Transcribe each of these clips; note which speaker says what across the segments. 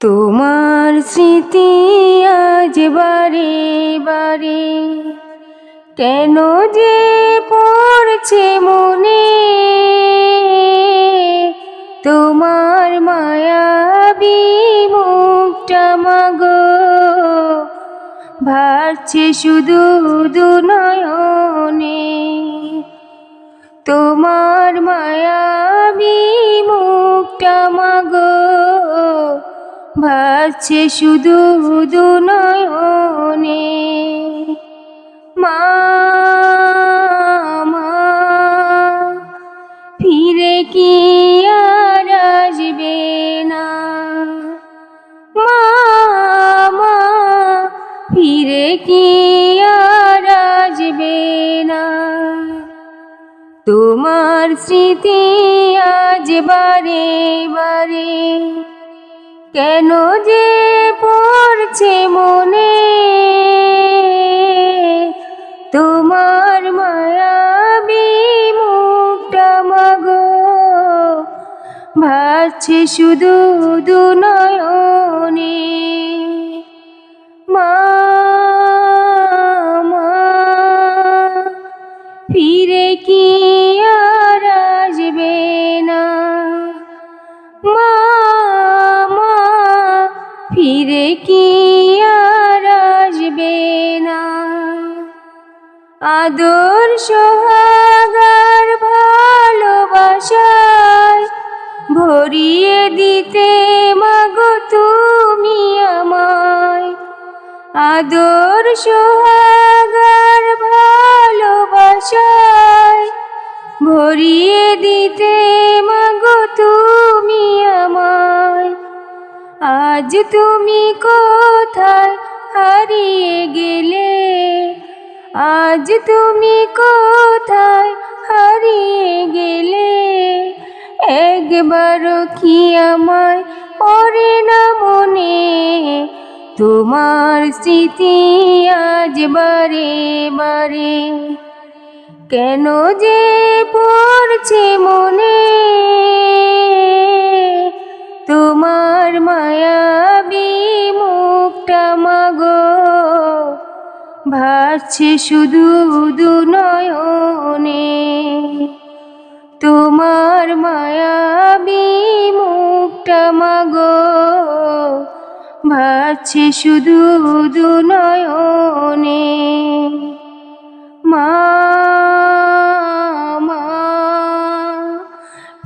Speaker 1: তোমার স্মৃতি আজ বারে বারে কেন যে পড়ছে মনে, তোমার মায়াবী মুখটা মাগো ভাসছে শুধু দুনয়নে। তোমার মায়াবী মুখটা মাগো ভাসছে শুধু দুনয়নে। মা মা ফিরে কি আর আসবে না, মা মা ফিরে কি আর আসবে না। তোমার স্মৃতি আজ বারে বারে কেন যে পড়ছে মনে, তোমার মায়াবী মুখটা মাগো ভাসছে শুধু দুনয়নে। মা মা ফিরে কি আর আসবে না, মা মা ফিরে কি আর আসবে না। আদর সোহাগার ভালোবাসায় ভরিয়ে দিতে মাগো তুমি আমায়। আদর সোহাগার ভালোবাসায় ভরিয়ে দিতে মাগো তুমি আমায়। আজ তুমি কোথায় হারিয়ে গেলে, আজ তুমি কোথায় হারিয়ে গেলে, একবারও কি আমায় পড়ে না মনে। তোমার স্মৃতি আজ বারে বারে কেন যে পড়ছে মনে, তোমার মায়াবী মুখটা মাগো ভাসছে শুধু দুনয়নে। তোমার মায়াবী মুখটা মাগো ভাসছে শুধু দুনয়নে। মা মা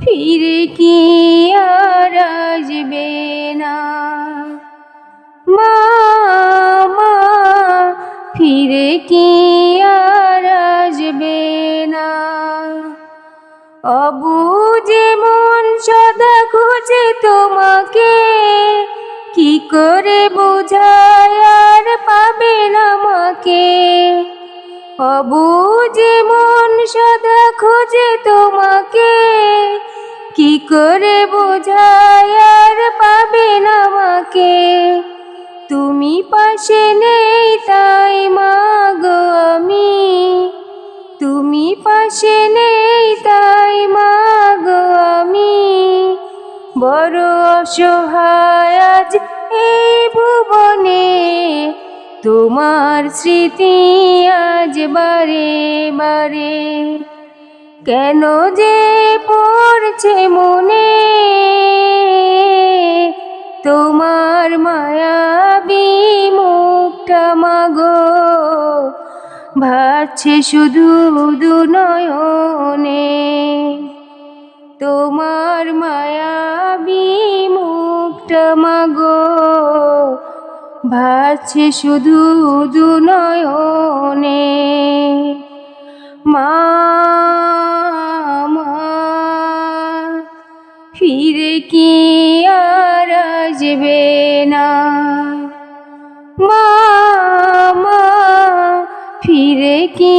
Speaker 1: ফিরে কি আর আসবে না, মা মা ফিরে কি আর আসবে না। অবুঝে মন সদা খুঁজে তোমাকে, কি করে বোঝায় আর পাবে না মাকে। অবুঝে মন সদা খুঁজে তোমাকে, কি করে বোঝায় আর পাবে না মাকে। তুমি পাশে নেই তাই মাগো আমি, তুমি পাশে নেই তাই মাগো আমি। বড় অসহায় আজ এই ভুবনে, তোমার স্মৃতি আজ বারে বারে কেন যে পড়ছে মনে। তোমার মায়াবী মুখটা মাগো ভাসছে শুধু দুনয়নে। তোমার মায়াবী মুখটা মাগো ভাসছে শুধু দুনয়নে। মা মা ফিরে কি আর আসবে না, মা মা ফিরে কি